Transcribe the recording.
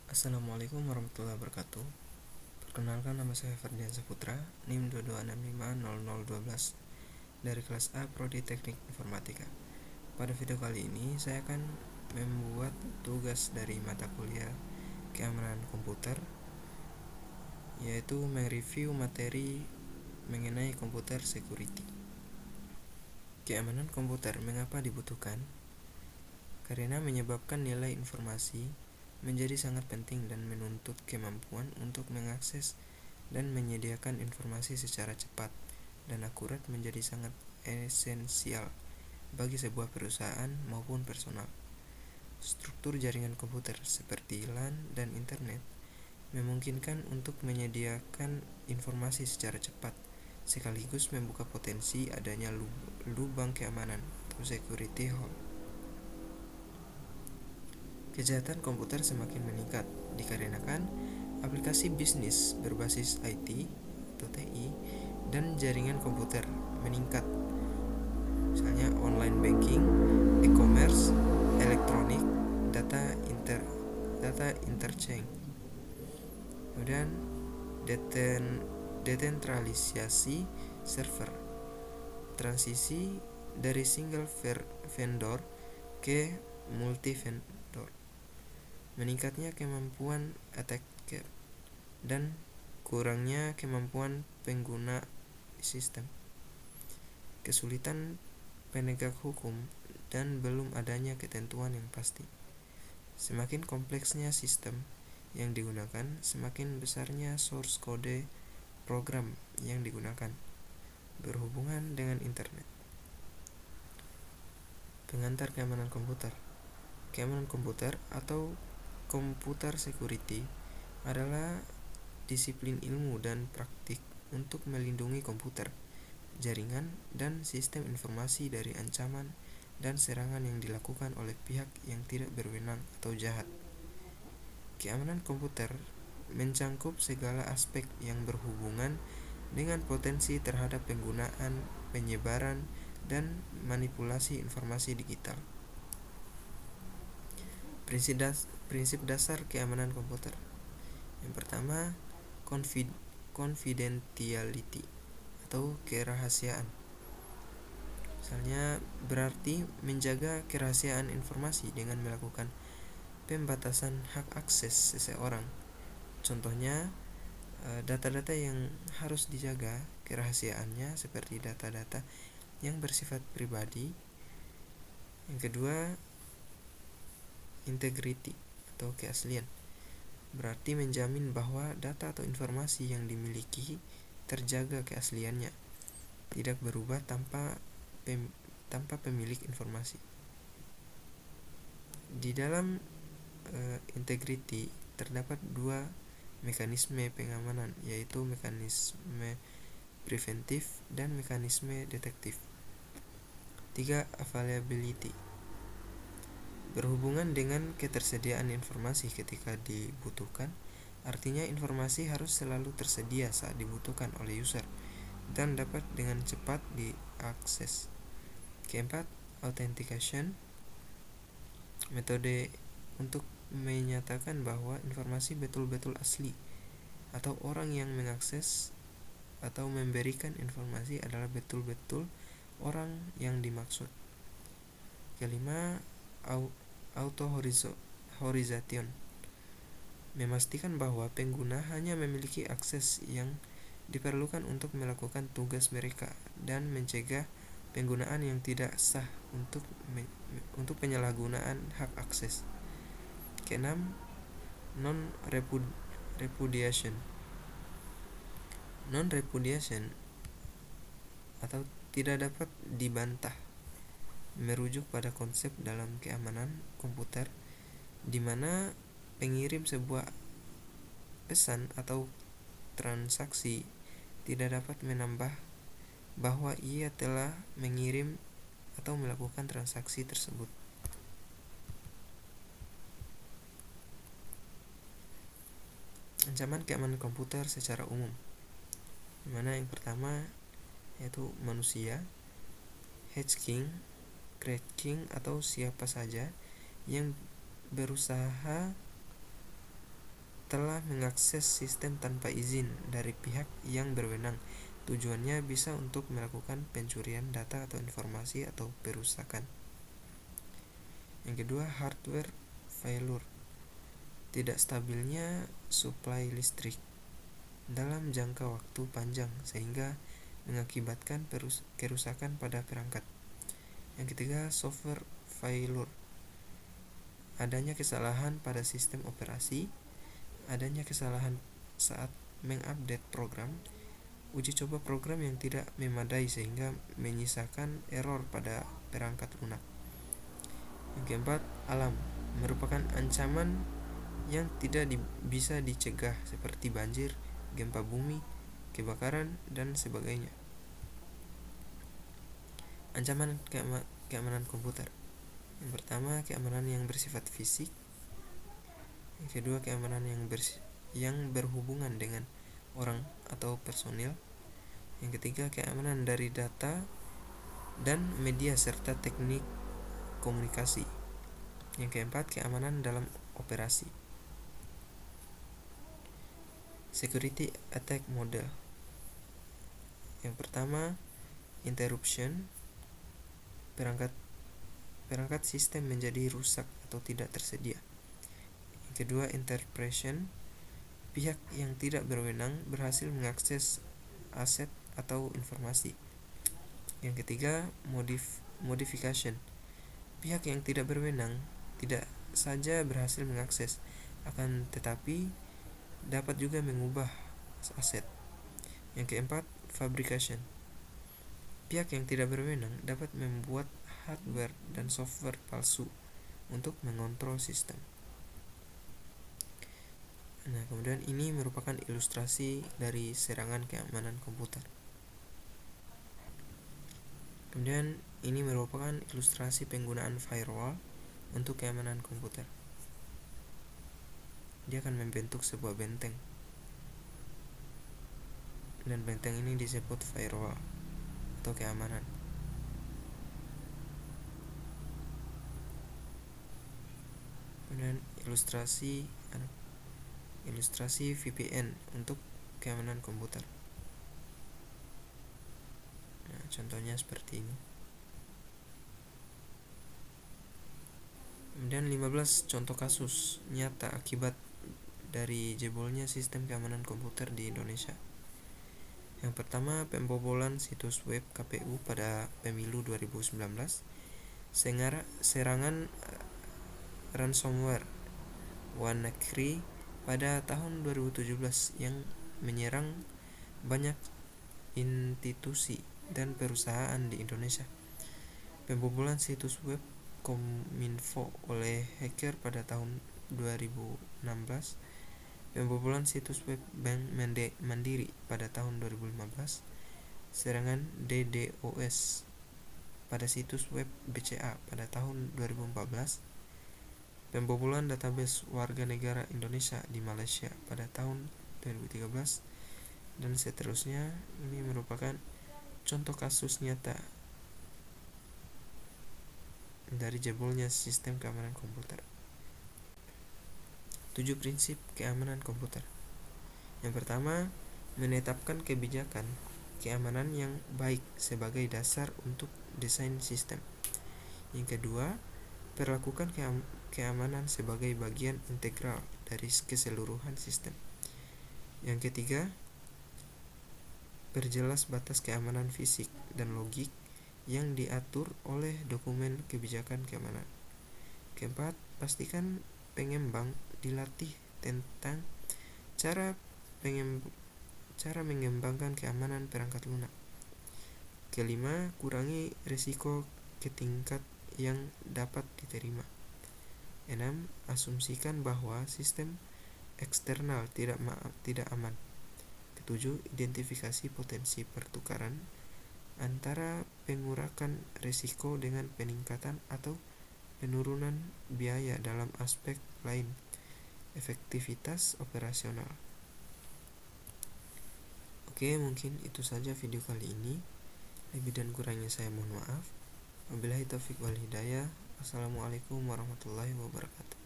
Assalamualaikum warahmatullahi wabarakatuh. Perkenalkan, nama saya Ferdian Saputra, NIM 22650012 dari kelas A Prodi Teknik Informatika. Pada video kali ini saya akan membuat tugas dari mata kuliah keamanan komputer, yaitu mereview materi mengenai komputer security. Keamanan komputer mengapa dibutuhkan? Karena menyebabkan nilai informasi menjadi sangat penting dan menuntut kemampuan untuk mengakses dan menyediakan informasi secara cepat dan akurat menjadi sangat esensial bagi sebuah perusahaan maupun personal. Struktur jaringan komputer seperti LAN dan internet memungkinkan untuk menyediakan informasi secara cepat sekaligus membuka potensi adanya lubang keamanan atau security hole. Kejahatan komputer semakin meningkat dikarenakan aplikasi bisnis berbasis IT atau TI dan jaringan komputer meningkat. Misalnya online banking, e-commerce, elektronik, data interchange. Kemudian desentralisasi server, transisi dari single vendor ke multi vendor, meningkatnya kemampuan attacker dan kurangnya kemampuan pengguna sistem, kesulitan penegak hukum, dan belum adanya ketentuan yang pasti. Semakin kompleksnya sistem yang digunakan, semakin besarnya source kode program yang digunakan. Berhubungan dengan internet. Pengantar keamanan komputer. Keamanan komputer atau computer security adalah disiplin ilmu dan praktik untuk melindungi komputer, jaringan, dan sistem informasi dari ancaman dan serangan yang dilakukan oleh pihak yang tidak berwenang atau jahat. Keamanan komputer mencangkup segala aspek yang berhubungan dengan potensi terhadap penggunaan, penyebaran, dan manipulasi informasi digital. Prinsip dasar keamanan komputer. Yang pertama, confidentiality atau kerahasiaan. Misalnya berarti menjaga kerahasiaan informasi dengan melakukan pembatasan hak akses seseorang. Contohnya, data-data yang harus dijaga kerahasiaannya seperti data-data yang bersifat pribadi. Yang kedua, integrity atau keaslian, berarti menjamin bahwa data atau informasi yang dimiliki terjaga keasliannya, tidak berubah tanpa pemilik informasi. Di dalam integrity terdapat dua mekanisme pengamanan, yaitu mekanisme preventif dan mekanisme detektif. 3. Availability, berhubungan dengan ketersediaan informasi ketika dibutuhkan, artinya informasi harus selalu tersedia saat dibutuhkan oleh user dan dapat dengan cepat diakses. Keempat, authentication, metode untuk menyatakan bahwa informasi betul-betul asli atau orang yang mengakses atau memberikan informasi adalah betul-betul orang yang dimaksud. Kelima, auto-horization, memastikan bahwa pengguna hanya memiliki akses yang diperlukan untuk melakukan tugas mereka dan mencegah penggunaan yang tidak sah untuk penyalahgunaan hak akses. Keenam, non-repudiation. Non-repudiation atau tidak dapat dibantah merujuk pada konsep dalam keamanan komputer di mana pengirim sebuah pesan atau transaksi tidak dapat menambah bahwa ia telah mengirim atau melakukan transaksi tersebut. Ancaman keamanan komputer secara umum, di mana yang pertama yaitu manusia, cracking atau siapa saja yang berusaha telah mengakses sistem tanpa izin dari pihak yang berwenang. Tujuannya bisa untuk melakukan pencurian data atau informasi atau perusakan. Yang kedua, hardware failure. Tidak stabilnya suplai listrik dalam jangka waktu panjang sehingga mengakibatkan kerusakan pada perangkat. Yang ketiga, software failure. Adanya kesalahan pada sistem operasi, adanya kesalahan saat mengupdate program, uji coba program yang tidak memadai sehingga menyisakan error pada perangkat lunak. Yang keempat, alam. Merupakan ancaman yang tidak bisa dicegah seperti banjir, gempa bumi, kebakaran, dan sebagainya. Ancaman keamanan komputer. Yang pertama, keamanan yang bersifat fisik. Yang kedua, keamanan yang berhubungan dengan orang atau personil. Yang ketiga, keamanan dari data dan media serta teknik komunikasi. Yang keempat, keamanan dalam operasi. Security attack model. Yang pertama, interruption. Perangkat sistem menjadi rusak atau tidak tersedia. Yang kedua, interruption. Pihak yang tidak berwenang berhasil mengakses aset atau informasi. Yang ketiga, modification. Pihak yang tidak berwenang tidak saja berhasil mengakses, akan tetapi dapat juga mengubah aset. Yang keempat, fabrication. Pihak yang tidak berwenang dapat membuat hardware dan software palsu untuk mengontrol sistem. Nah, kemudian ini merupakan ilustrasi dari serangan keamanan komputer. Kemudian ini merupakan ilustrasi penggunaan firewall untuk keamanan komputer. Dia akan membentuk sebuah benteng, dan benteng ini disebut firewall atau keamanan. Kemudian ilustrasi VPN untuk keamanan komputer. Nah, contohnya seperti ini. Kemudian 15 contoh kasus nyata akibat dari jebolnya sistem keamanan komputer di Indonesia. Yang pertama, pembobolan situs web KPU pada pemilu 2019, serangan ransomware WannaCry pada tahun 2017 yang menyerang banyak institusi dan perusahaan di Indonesia. Pembobolan situs web Kominfo oleh hacker pada tahun 2016. Pembobolan situs web Bank Mandiri pada tahun 2015. Serangan DDoS pada situs web BCA pada tahun 2014. Pembobolan database warga negara Indonesia di Malaysia pada tahun 2013, dan seterusnya. Ini merupakan contoh kasus nyata dari jebolnya sistem keamanan komputer. 7 prinsip keamanan komputer. Yang pertama, menetapkan kebijakan keamanan yang baik sebagai dasar untuk desain sistem. Yang kedua, perlakukan keamanan sebagai bagian integral dari keseluruhan sistem. Yang ketiga, perjelas batas keamanan fisik dan logik yang diatur oleh dokumen kebijakan keamanan. Keempat, pastikan pengembang dilatih tentang cara mengembangkan keamanan perangkat lunak. Kelima, kurangi risiko ke tingkat yang dapat diterima. 6. Asumsikan bahwa sistem eksternal tidak aman. Ketujuh, identifikasi potensi pertukaran antara pengurakan risiko dengan peningkatan atau penurunan biaya dalam aspek lain, efektivitas operasional. Oke, mungkin itu saja video kali ini. Lebih dan kurangnya saya mohon maaf. Wabillahi taufiq wal hidayah. Assalamualaikum warahmatullahi wabarakatuh.